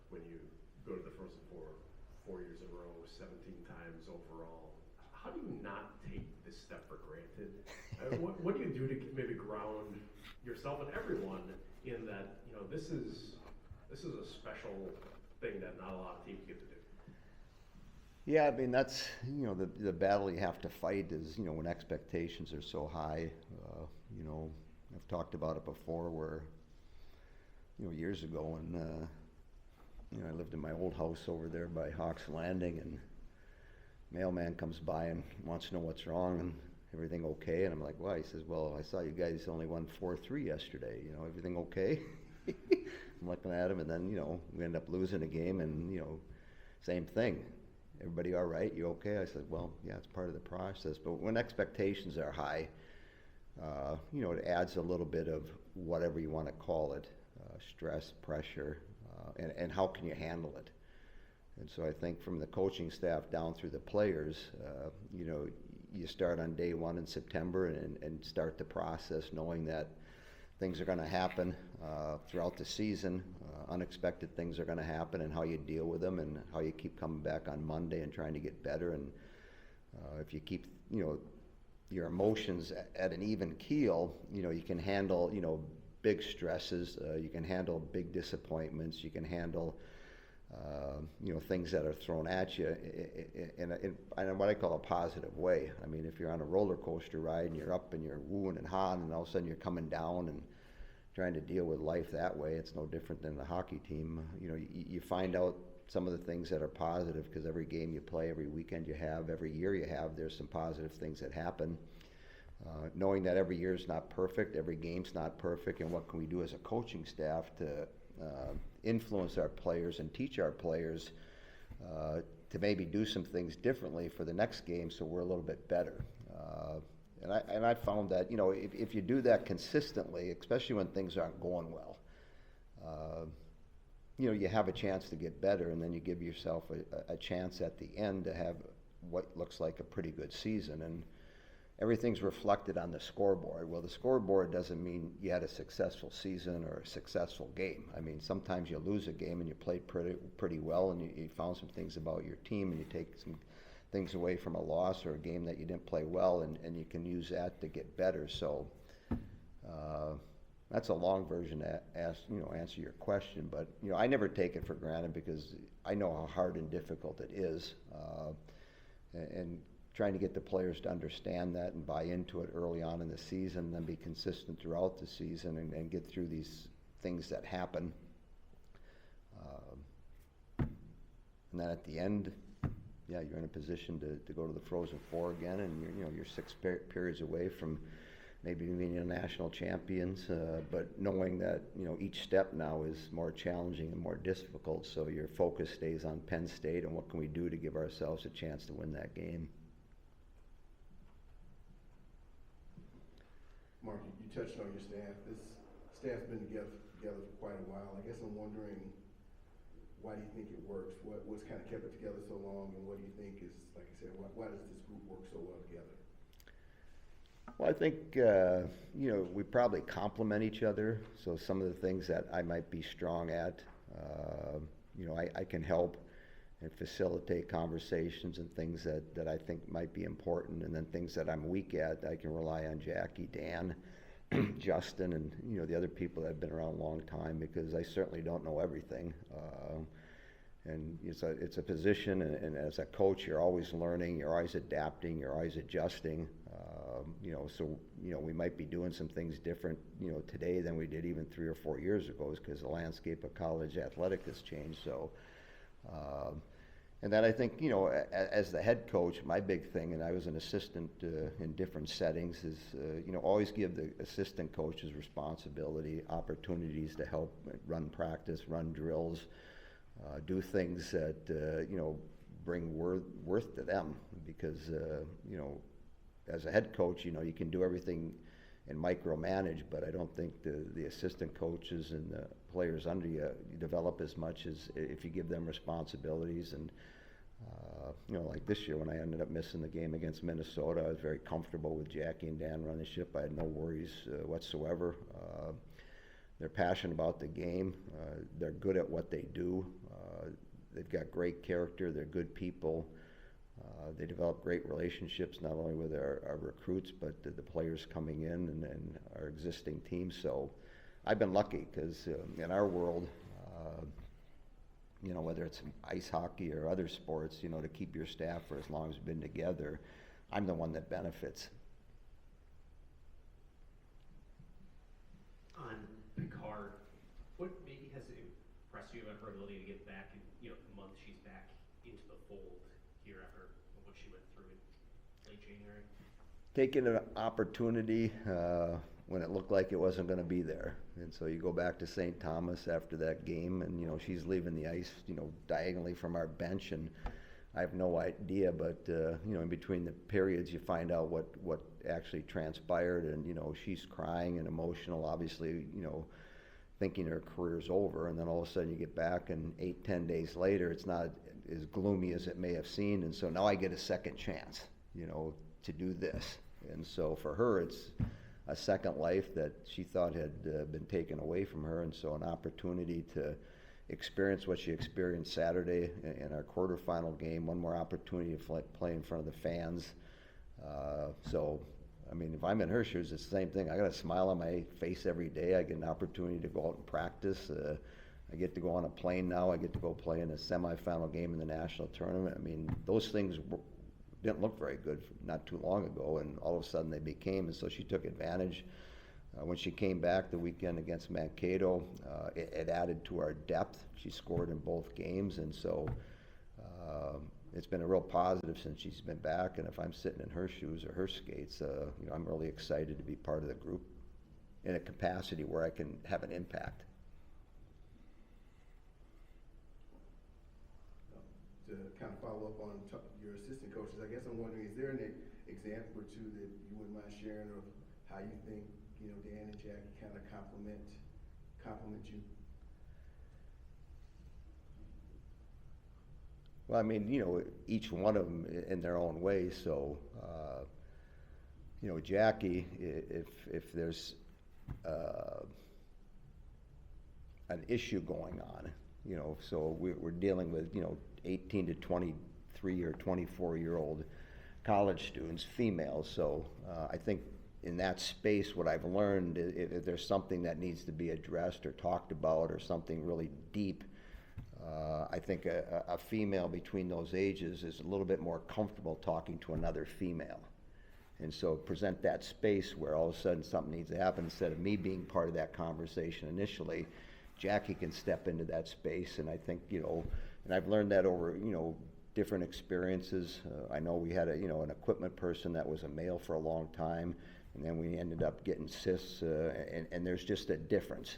when you go to the Frozen Four 4 years in a row, 17 times overall. How do you not take this step for granted? What do you do to maybe ground yourself and everyone in that, this is a special thing that not a lot of teams get to do? Yeah, I mean, that's, the battle you have to fight is, when expectations are so high. I've talked about it before where, years ago when, I lived in my old house over there by Hawks Landing, and mailman comes by and wants to know what's wrong and everything okay, and I'm like, why? He says, well, I saw you guys only won 4-3 yesterday, everything okay? I'm looking at him, and then, we end up losing a game, and, same thing. Everybody all right? You okay? I said, well, yeah, it's part of the process. But when expectations are high, it adds a little bit of whatever you want to call it, stress, pressure, and how can you handle it? And so I think from the coaching staff down through the players, you start on day one in September and start the process knowing that things are going to happen throughout the season. Unexpected things are going to happen, and how you deal with them, and how you keep coming back on Monday and trying to get better. And if you keep, your emotions at an even keel, you can handle, big stresses. You can handle big disappointments. You can handle, things that are thrown at you in what I call a positive way. I mean, if you're on a roller coaster ride and you're up and you're wooing and hawing, and all of a sudden you're coming down and trying to deal with life that way, it's no different than the hockey team. You find out some of the things that are positive, because every game you play, every weekend you have, every year you have, there's some positive things that happen. Knowing that every year is not perfect, every game's not perfect, and what can we do as a coaching staff to influence our players and teach our players to maybe do some things differently for the next game, so we're a little bit better. And I found that, if you do that consistently, especially when things aren't going well, you have a chance to get better, and then you give yourself a chance at the end to have what looks like a pretty good season. And everything's reflected on the scoreboard. Well, the scoreboard doesn't mean you had a successful season or a successful game. I mean, sometimes you lose a game and you played pretty well, and you found some things about your team, and you take some things away from a loss or a game that you didn't play well, and you can use that to get better. So that's a long version to answer your question, but I never take it for granted, because I know how hard and difficult it is, and trying to get the players to understand that and buy into it early on in the season, and then be consistent throughout the season, and get through these things that happen. And then at the end, yeah, you're in a position to go to the Frozen Four again, and you're 6 periods away from maybe being national champions, but knowing that each step now is more challenging and more difficult, so your focus stays on Penn State and what can we do to give ourselves a chance to win that game. Mark, you touched on your staff. This staff's been together for quite a while. I guess I'm wondering, why do you think it works? What's kind of kept it together so long, and what do you think is, like I said, why does this group work so well together? Well, I think, we probably complement each other. So some of the things that I might be strong at, I can help and facilitate conversations and things that I think might be important. And then things that I'm weak at, I can rely on Jackie, Dan, Justin, and, the other people that have been around a long time, because I certainly don't know everything. And it's a position, and as a coach, you're always learning, you're always adapting, you're always adjusting. We might be doing some things different, today than we did even 3 or 4 years ago, because the landscape of college athletic has changed. So, and then I think, as the head coach, my big thing, and I was an assistant in different settings, is, always give the assistant coaches responsibility, opportunities to help run practice, run drills, do things that, bring worth to them, because, as a head coach, you can do everything and micromanage, but I don't think the assistant coaches and the players under you develop as much as if you give them responsibilities. And like this year when I ended up missing the game against Minnesota, I was very comfortable with Jackie and Dan running the ship. I had no worries whatsoever. They're passionate about the game. They're good at what they do. they've got great character, they're good people. They develop great relationships not only with our recruits, but the players coming in and our existing team. So I've been lucky because in our world, whether it's ice hockey or other sports, to keep your staff for as long as we've been together, I'm the one that benefits. On Picard, what maybe has impressed you about her ability to get back in, the month she's back into the fold here after what she went through in late January? Taking an opportunity when it looked like it wasn't going to be there. And so you go back to St. Thomas after that game, and she's leaving the ice, diagonally from our bench, and I have no idea, but in between the periods you find out what actually transpired, and she's crying and emotional, obviously, thinking her career's over, and then all of a sudden you get back, and 8-10 days later it's not as gloomy as it may have seemed, and so now I get a second chance, to do this. And so for her, it's a second life that she thought had been taken away from her, and so an opportunity to experience what she experienced Saturday in our quarterfinal game, one more opportunity to play in front of the fans. So, I mean, if I'm in her shoes, it's the same thing. I got a smile on my face every day. I get an opportunity to go out and practice. I get to go on a plane now. I get to go play in a semifinal game in the national tournament. I mean, those things didn't look very good not too long ago, and all of a sudden they became, and so she took advantage. When she came back the weekend against Mankato, it added to our depth. She scored in both games, and so it's been a real positive since she's been back, and if I'm sitting in her shoes or her skates, I'm really excited to be part of the group in a capacity where I can have an impact. To kind of follow up on your assistant coaches, I guess I'm wondering, is there an example or two that you wouldn't mind sharing of how you think, Dan and Jackie kind of complement you? Well, I mean, each one of them in their own way. So, Jackie, if there's an issue going on, so we're dealing with, 18 to 23 or 24-year-old college students, females. So I think in that space, what I've learned, if there's something that needs to be addressed or talked about or something really deep, I think a female between those ages is a little bit more comfortable talking to another female. And so present that space where all of a sudden something needs to happen. Instead of me being part of that conversation initially, Jackie can step into that space. And I think, and I've learned that over, different experiences. I know we had an equipment person that was a male for a long time, and then we ended up getting cis, and there's just a difference.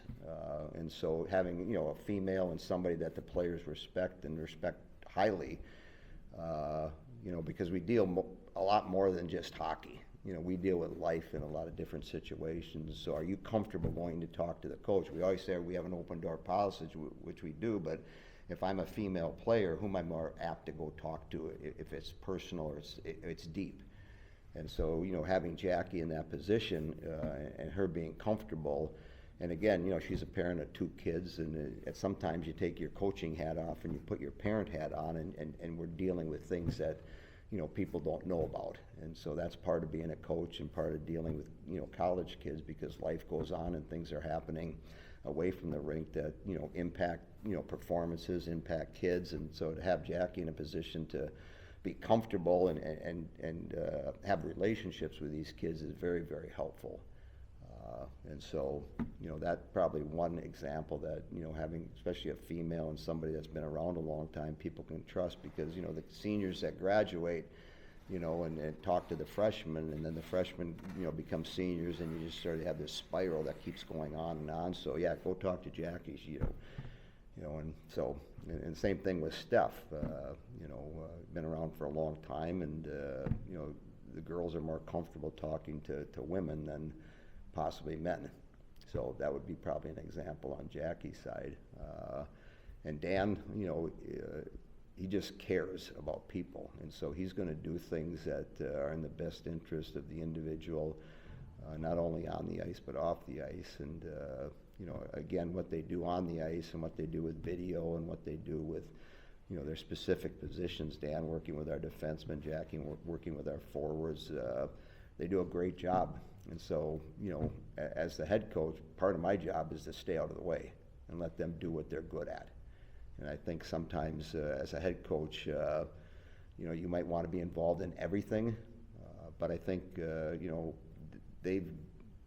And so having, a female and somebody that the players respect and respect highly, because we deal a lot more than just hockey. We deal with life in a lot of different situations. So are you comfortable going to talk to the coach? We always say we have an open door policy, which we do, but if I'm a female player, whom am I more apt to go talk to if it's personal or it's deep? And so, having Jackie in that position and her being comfortable, and again, she's a parent of 2 kids, and sometimes you take your coaching hat off and you put your parent hat on, and we're dealing with things that, people don't know about. And so that's part of being a coach and part of dealing with, college kids, because life goes on and things are happening away from the rink that, impact, performances, impact kids. And so to have Jackie in a position to be comfortable and have relationships with these kids is very, very helpful. And so, that's probably one example that, having especially a female and somebody that's been around a long time, people can trust, because, the seniors that graduate, and talk to the freshmen, and then the freshmen, become seniors, and you just sort of have this spiral that keeps going on and on. So yeah, go talk to Jackie, and so, and same thing with Steph, been around for a long time, and, the girls are more comfortable talking to women than possibly men. So that would be probably an example on Jackie's side. And Dan, he just cares about people, and so he's going to do things that are in the best interest of the individual, not only on the ice but off the ice. And again, what they do on the ice and what they do with video and what they do with their specific positions. Dan working with our defensemen, Jackie working with our forwards. They do a great job. And so, as the head coach, part of my job is to stay out of the way and let them do what they're good at. And I think sometimes as a head coach, you might want to be involved in everything, but I think, they've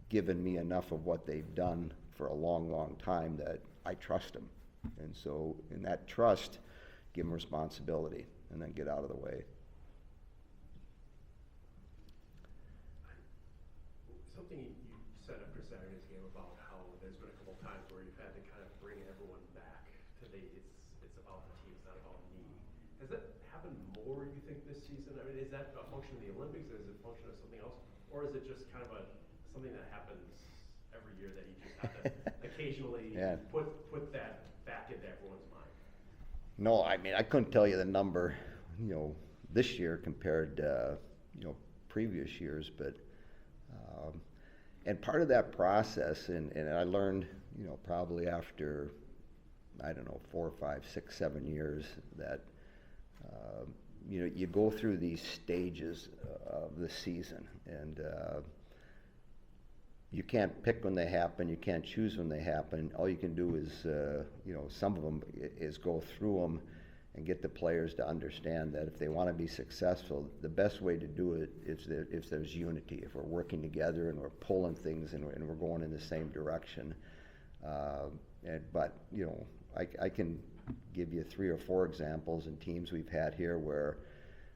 given me enough of what they've done for a long, long time that I trust them. And so in that trust, give them responsibility and then get out of the way. Something you said after Saturday's game about how there's been a couple times where you've had to kind of bring everyone back to it's about the team, it's not about me. Has that happened more, you think, this season? I mean, is that a function of the Olympics? Is it a function of something else? Or is it just kind of something that happens every year that you just have to occasionally Yeah. put that back into everyone's mind? No, I mean, I couldn't tell you the number, this year compared to, previous years, but, and part of that process, and I learned, probably after, 4, 5, 6, 7 years that, you go through these stages of the season, and you can't pick when they happen, you can't choose when they happen. All you can do is, some of them is go through them and get the players to understand that if they want to be successful, the best way to do it is if there's unity, if we're working together and we're pulling things and we're going in the same direction. But I can give you 3 or 4 examples in teams we've had here where,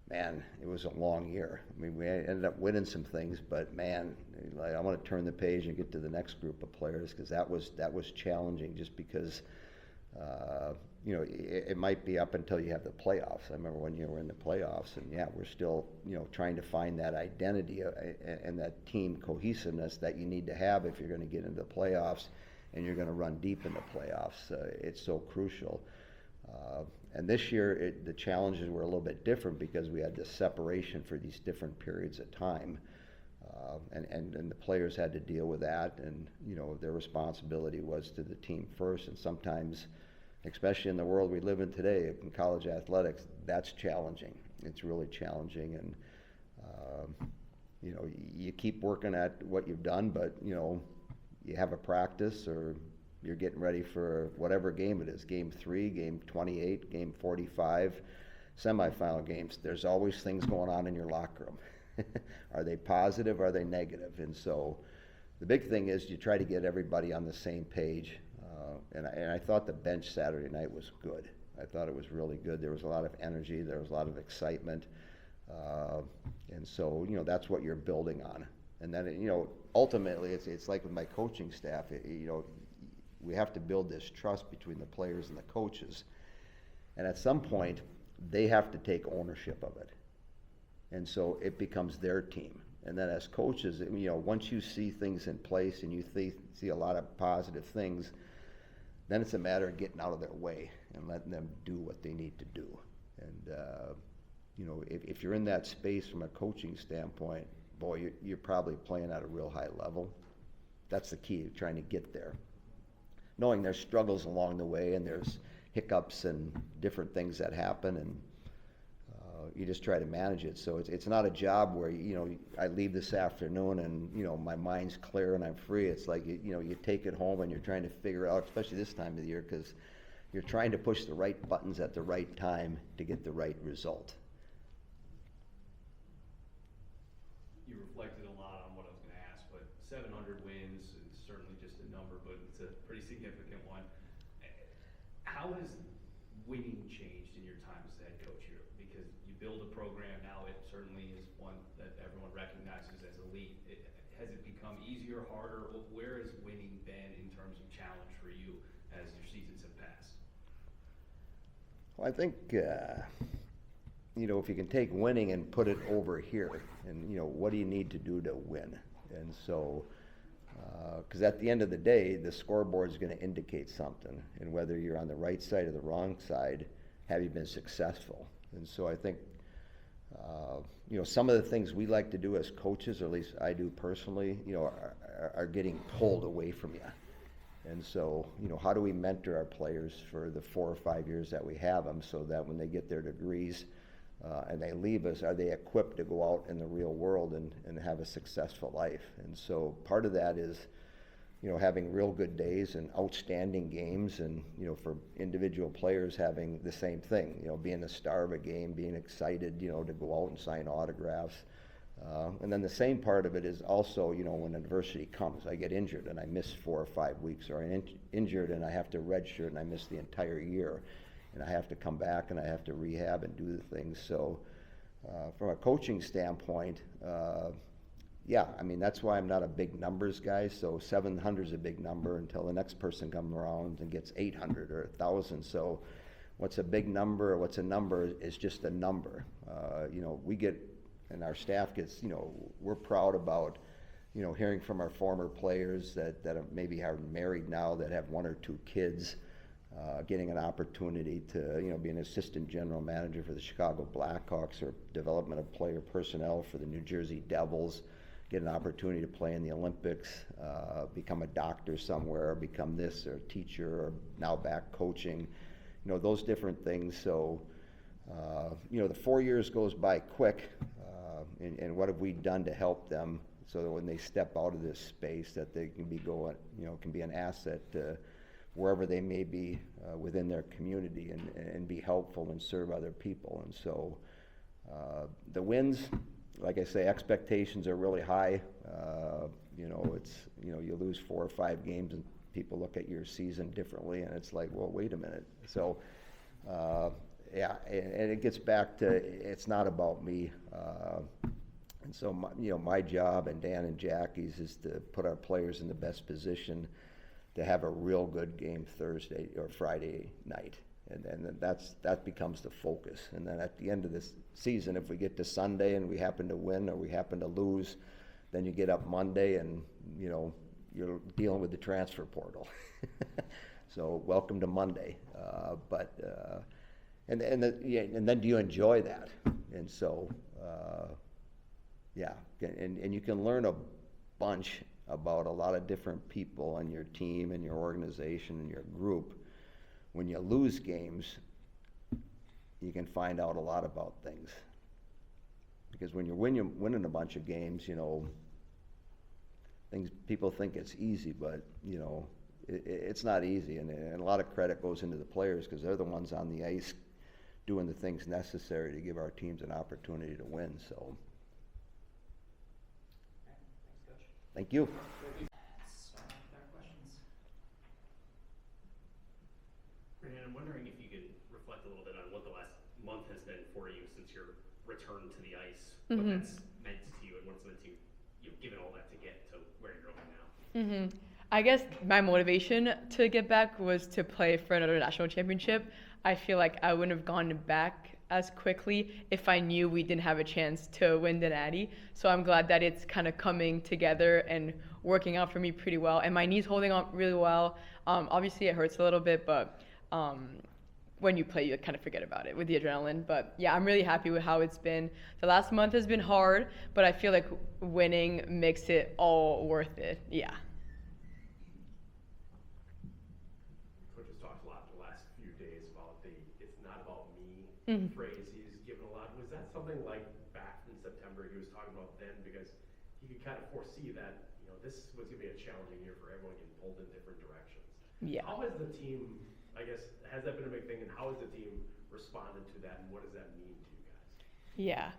man, it was a long year. I mean, we ended up winning some things, but man, I want to turn the page and get to the next group of players because that was challenging just because, it might be up until you have the playoffs. I remember one year we're in the playoffs, and yeah, we're still, trying to find that identity and that team cohesiveness that you need to have if you're going to get into the playoffs and you're going to run deep in the playoffs. It's so crucial. And this year, the challenges were a little bit different because we had this separation for these different periods of time. And the players had to deal with that, and, their responsibility was to the team first. And sometimes, especially in the world we live in today, in college athletics, that's challenging. It's really challenging. And, you keep working at what you've done, but, you have a practice or you're getting ready for whatever game it is, game 3, game 28, game 45, semifinal games. There's always things going on in your locker room. Are they positive? Are they negative? And so the big thing is you try to get everybody on the same page. And I thought the bench Saturday night was good. I thought it was really good. There was a lot of energy. There was a lot of excitement. And so, that's what you're building on. And then, ultimately, it's like with my coaching staff, we have to build this trust between the players and the coaches. And at some point, they have to take ownership of it. And so it becomes their team. And then as coaches, once you see things in place and you see a lot of positive things, then it's a matter of getting out of their way and letting them do what they need to do. And, if you're in that space from a coaching standpoint, boy, you're probably playing at a real high level. That's the key, trying to get there. Knowing there's struggles along the way and there's hiccups and different things that happen, and you just try to manage it. So it's not a job where, I leave this afternoon and, my mind's clear and I'm free. It's like, you take it home and you're trying to figure out, especially this time of the year, because you're trying to push the right buttons at the right time to get the right result. You reflected a lot on what I was going to ask, but 700 wins is certainly just a number, but it's a pretty significant one. How has winning changed in your time as the head coach here? Because you build a program now, it certainly is one that everyone recognizes as elite. Has it become easier, harder? Where has winning been in terms of challenge for you as your seasons have passed? Well, I think, if you can take winning and put it over here, and, what do you need to do to win? And so, because at the end of the day, the scoreboard is going to indicate something, and whether you're on the right side or the wrong side, have you been successful? And so I think, some of the things we like to do as coaches, or at least I do personally, are getting pulled away from you. And so, how do we mentor our players for the 4 or 5 years that we have them, so that when they get their degrees and they leave us, are they equipped to go out in the real world and have a successful life? And so part of that is, having real good days and outstanding games, and, for individual players having the same thing, being the star of a game, being excited, to go out and sign autographs. And then the same part of it is also, when adversity comes, I get injured and I miss 4 or 5 weeks, or I'm injured and I have to redshirt and I miss the entire year, and I have to come back and I have to rehab and do the things. So from a coaching standpoint, that's why I'm not a big numbers guy. So 700 is a big number until the next person comes around and gets 800 or 1,000. So what's a big number or what's a number is just a number. We get, and our staff gets, we're proud about, hearing from our former players that maybe are married now, that have 1 or 2 kids, getting an opportunity to, be an assistant general manager for the Chicago Blackhawks, or development of player personnel for the New Jersey Devils, get an opportunity to play in the Olympics, become a doctor somewhere, become this, or a teacher, or now back coaching, those different things. So, the 4 years goes by quick, and what have we done to help them so that when they step out of this space, that they can be going, can be an asset to wherever they may be within their community, and be helpful and serve other people. And so the wins, like I say, expectations are really high. You lose 4 or 5 games and people look at your season differently, and it's like, well, wait a minute. So, and it gets back to, it's not about me. And so, my job, and Dan and Jackie's, is to put our players in the best position to have a real good game Thursday or Friday night. And then that becomes the focus. And then at the end of this season, if we get to Sunday and we happen to win or we happen to lose, then you get up Monday and, you're dealing with the transfer portal. So welcome to Monday. And then do you enjoy that? And so, and you can learn a bunch about a lot of different people on your team and your organization and your group. When you lose games, you can find out a lot about things. Because when you're winning a bunch of games, people think it's easy, but it's not easy, and a lot of credit goes into the players, because they're the ones on the ice doing the things necessary to give our teams an opportunity to win. So, Thanks, Coach. thank you. Start with our questions. Marianne, I'm wondering if you could reflect a little bit on what the last month has been for you since your return to the ice, what that's meant to you, and what it's meant to you, given all that to get to where you're going now. I guess my motivation to get back was to play for another national championship. I feel like I wouldn't have gone back as quickly if I knew we didn't have a chance to win the Natty. So I'm glad that it's kind of coming together and working out for me pretty well. And my knee's holding on really well. Obviously, it hurts a little bit, but when you play, you kind of forget about it with the adrenaline. But yeah, I'm really happy with how it's been. The last month has been hard, but I feel like winning makes it all worth it. Yeah. Coach has talked a lot in the last few days about the "it's not about me" phrase he's given a lot. Was that something like back in September he was talking about then? Because he could kind of foresee that, this was going to be a challenging year for everyone getting pulled in different directions. Yeah. How has the team, I guess, has that been a big thing, and how has the team responded to that, and what does that mean to you guys? Yeah.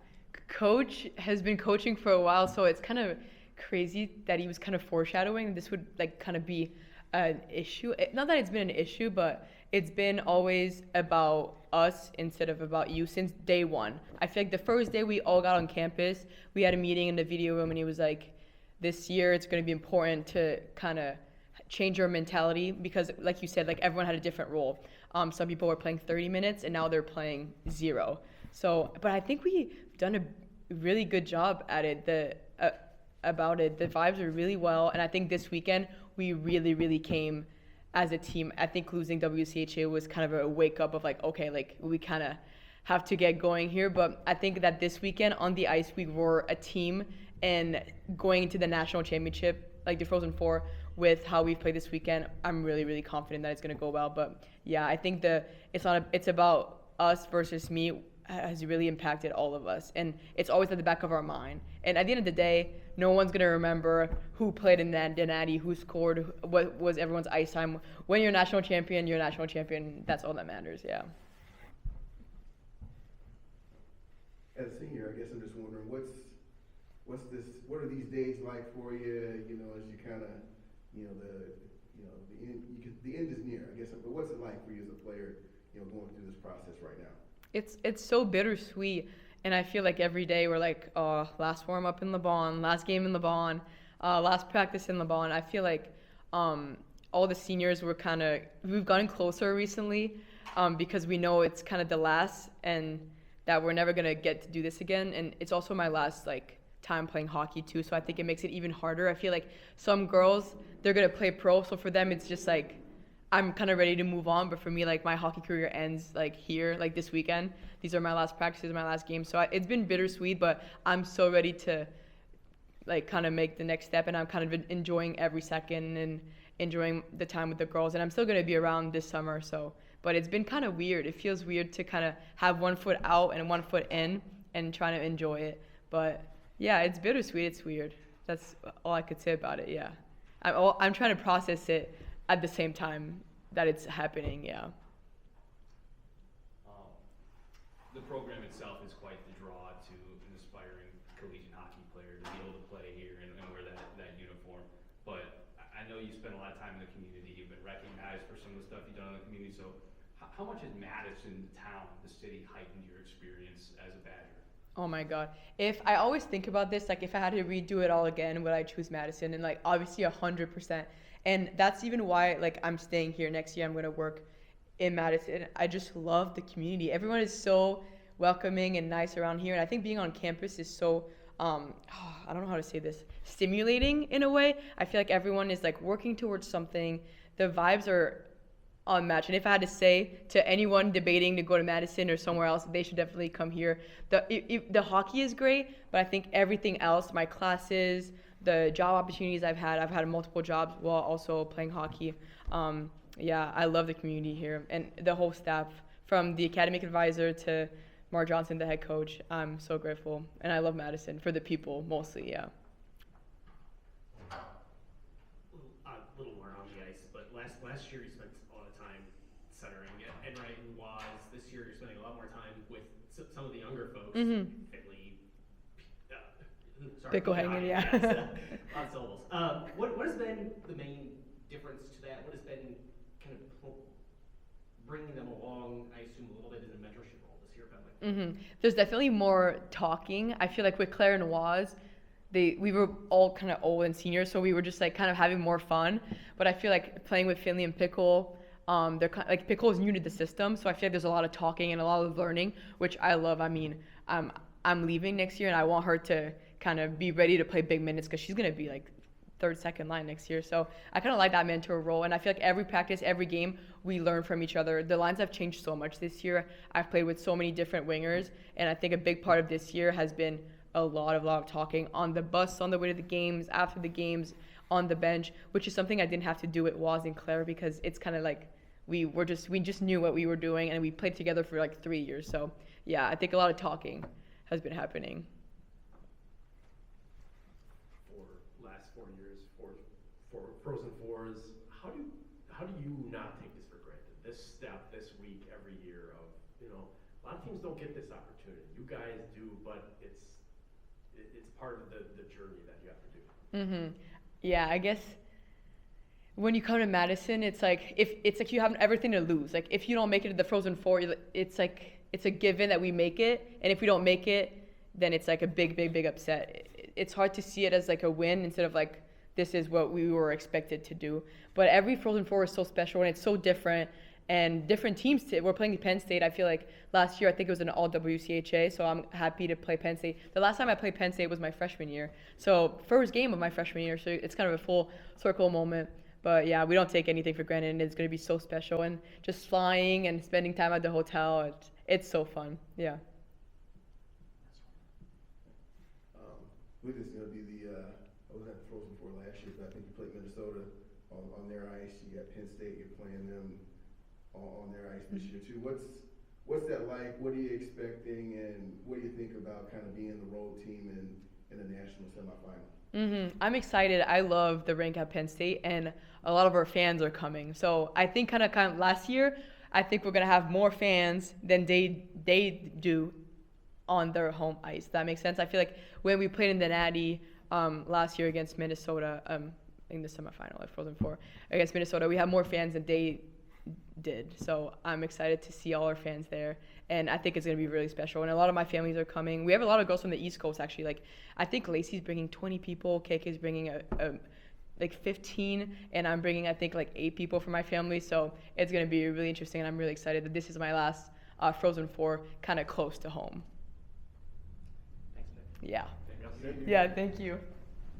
Coach has been coaching for a while, so it's kind of crazy that he was kind of foreshadowing this would kind of be an issue. Not that it's been an issue, but it's been always about us instead of about you since day one. I feel like the first day we all got on campus, we had a meeting in the video room, and he was like, this year it's going to be important to kind of change your mentality, because like you said, everyone had a different role. Some people were playing 30 minutes and now they're playing 0. So, but I think we've done a really good job at it. About it. The vibes are really well, and I think this weekend we really, really came as a team. I think losing WCHA was kind of a wake up of we kind of have to get going here. But I think that this weekend on the ice we were a team, and going into the national championship, like the Frozen Four with how we've played this weekend, I'm really, really confident that it's gonna go well. But yeah, I think it's about us versus me has really impacted all of us, and it's always at the back of our mind. And at the end of the day, no one's gonna remember who played in the Natty, who scored, what was everyone's ice time. When you're a national champion, you're a national champion. That's all that matters. Yeah. As a senior, I guess I'm just wondering, what are these days like for you, you know, as you kind of, the end is near, I guess, but what's it like for you as a player, you know, going through this process right now? It's so bittersweet, and I feel like every day we're like, oh, last warm up in LeBron, last game in LeBron, last practice in LeBron. I feel like all the seniors we've gotten closer recently because we know it's kind of the last, and that we're never gonna get to do this again. And it's also my last time playing hockey too, so I think it makes it even harder. I feel like some girls, they're gonna play pro, so for them it's just I'm kind of ready to move on, but for me, my hockey career ends here, this weekend. These are my last practices, my last game. So it's been bittersweet, but I'm so ready to kind of make the next step, and I'm kind of enjoying every second and enjoying the time with the girls. And I'm still going to be around this summer, but it's been kind of weird. It feels weird to kind of have one foot out and one foot in and trying to enjoy it. But yeah, it's bittersweet. It's weird. That's all I could say about it. Yeah. I'm trying to process it at the same time that it's happening. Yeah. The program itself is quite the draw to an aspiring collegiate hockey player to be able to play here and wear that uniform. But I know you spend a lot of time in the community. You've been recognized for some of the stuff you've done in the community. So how much has Madison, the town, the city, heightened your experience as a Badger? Oh my God. If I always think about this, if I had to redo it all again, would I choose Madison? And obviously 100%. And that's even why I'm staying here next year. I'm going to work in Madison. I just love the community. Everyone is so welcoming and nice around here. And I think being on campus is so, I don't know how to say this, stimulating in a way. I feel like everyone is working towards something. The vibes are unmatched. And if I had to say to anyone debating to go to Madison or somewhere else, they should definitely come here. The hockey is great, but I think everything else, my classes, the job opportunities I've had multiple jobs while also playing hockey. Yeah, I love the community here and the whole staff, from the academic advisor to Mark Johnson, the head coach. I'm so grateful, and I love Madison for the people mostly. Yeah. A little more on the ice, but last year you spent a lot of time centering and right and was. This year you're spending a lot more time with some of the younger folks. Mm-hmm. Finley, Pickle hanging, yeah. On syllables. What has been the main difference to that? What has been kind of bringing them along, I assume, a little bit in the mentorship role this year, Bentley? Mm-hmm. There's definitely more talking. I feel like with Claire and Waz, we were all kind of old and seniors, so we were just kind of having more fun. But I feel like playing with Finley and Pickle, they're Pickle is new to the system, so I feel like there's a lot of talking and a lot of learning, which I love. I mean, I'm leaving next year, and I want her to kind of be ready to play big minutes because she's gonna be third, second line next year. So I kind of like that mentor role, and I feel like every practice, every game, we learn from each other. The lines have changed so much this year. I've played with so many different wingers, and I think a big part of this year has been a lot of talking on the bus, on the way to the games, after the games, on the bench, which is something I didn't have to do with Waz and Claire because it's kind of we just knew what we were doing, and we played together for 3 years. So yeah, I think a lot of talking has been happening. Last 4 years, for Frozen Fours, how do you not take this for granted? This step this week every year of, a lot of teams don't get this opportunity. You guys do, but it's part of the journey that you have to do. Mm-hmm. Yeah, I guess when you come to Madison, it's if you have everything to lose. If you don't make it to the Frozen Four, it's a given that we make it, and if we don't make it, then it's a big upset. It's hard to see it as a win instead of this is what we were expected to do. But every Frozen Four is so special, and it's so different, and different teams. We're playing Penn State. I feel like last year I think it was an all WCHA, so I'm happy to play Penn State. The last time I played Penn State was my freshman year, so first game of my freshman year, so it's kind of a full circle moment. But yeah, we don't take anything for granted, and it's going to be so special. And just flying and spending time at the hotel, it's so fun. Yeah. With this going to be I was at the Frozen Four last year, but I think ice. You got Penn State. You're playing them on their ice this year too. What's that like? What are you expecting, and what do you think about kind of being the road team in a national semifinal? I'm excited. I love the rink at Penn State, and a lot of our fans are coming. So I think kind of last year, I think we're gonna have more fans than they do on their home ice. That makes sense. I feel like when we played in the Natty last year against Minnesota, in the semifinal, like Frozen Four against Minnesota, we had more fans than they did. So I'm excited to see all our fans there, and I think it's gonna be really special. And a lot of my families are coming. We have a lot of girls from the East Coast actually. Like I think Lacey's bringing 20 people, KK's bringing like 15, and I'm bringing I think like 8 people from my family. So it's gonna be really interesting, and I'm really excited that this is my last Frozen Four, kind of close to home. Thanks, Nick. Yeah. Thank you. Yeah. Thank you.